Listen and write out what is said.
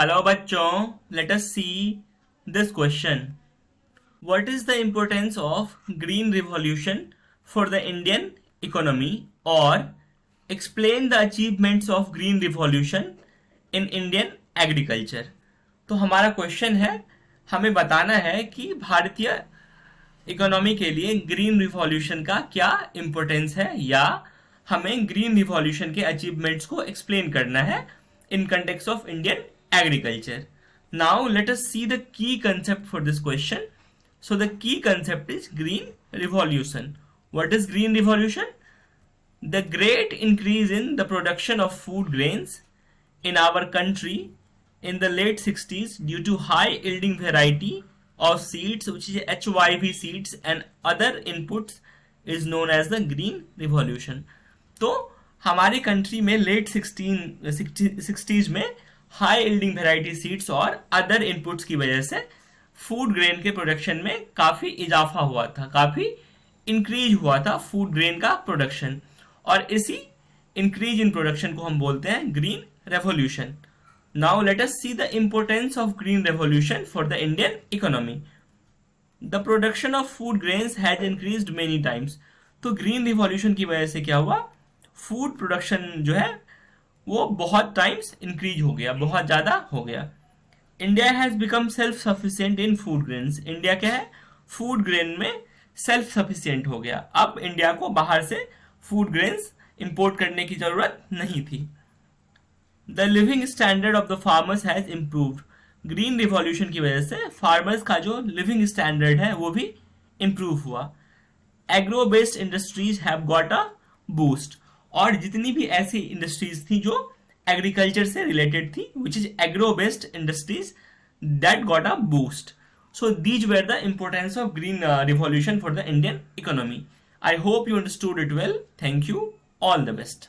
Hello बच्चों, let us see this question. What is the importance of green revolution for the Indian economy, or explain the achievements of green revolution in Indian agriculture? तो हमारा question है, हमें बताना है कि भारतीय economy के लिए ग्रीन रिवॉल्यूशन का क्या इम्पोर्टेंस है, या हमें ग्रीन रिवॉल्यूशन के अचीवमेंट्स को एक्सप्लेन करना है in context of Indian agriculture. Now let us see the key concept for this question. So the key concept is green revolution. What is green revolution? The great increase in the production of food grains in our country in the late 60s due to high yielding variety of seeds, which is HYV seeds and other inputs, is known as the green revolution. तो हमारी country में late 60s में high yielding variety seeds और other inputs की वजह से food grain के production में काफी इजाफा हुआ था, काफी इंक्रीज हुआ था फूड ग्रेन का प्रोडक्शन, और इसी इंक्रीज इन प्रोडक्शन को हम बोलते हैं green revolution. Now let us see the importance of green revolution for the Indian economy. The production of food grains has increased many times. तो ग्रीन रिवॉल्यूशन की वजह से क्या हुआ, फूड प्रोडक्शन जो है वो बहुत टाइम्स इंक्रीज हो गया, बहुत ज्यादा हो गया. India has become self sufficient in food grains. India क्या है, फूड ग्रेन में सेल्फ सफिशिएंट हो गया. अब इंडिया को बाहर से फूड ग्रेन्स इंपोर्ट करने की जरूरत नहीं थी. The living standard of the farmers has improved. Green revolution की वजह से फार्मर्स का जो लिविंग स्टैंडर्ड है वो भी इम्प्रूव हुआ. Agro based industries have got a boost. और जितनी भी ऐसी इंडस्ट्रीज थी जो एग्रीकल्चर से रिलेटेड थी, which is agro based industries, that got a boost. So these were the importance of green revolution for the Indian economy. I hope you understood it well. Thank you. All the best.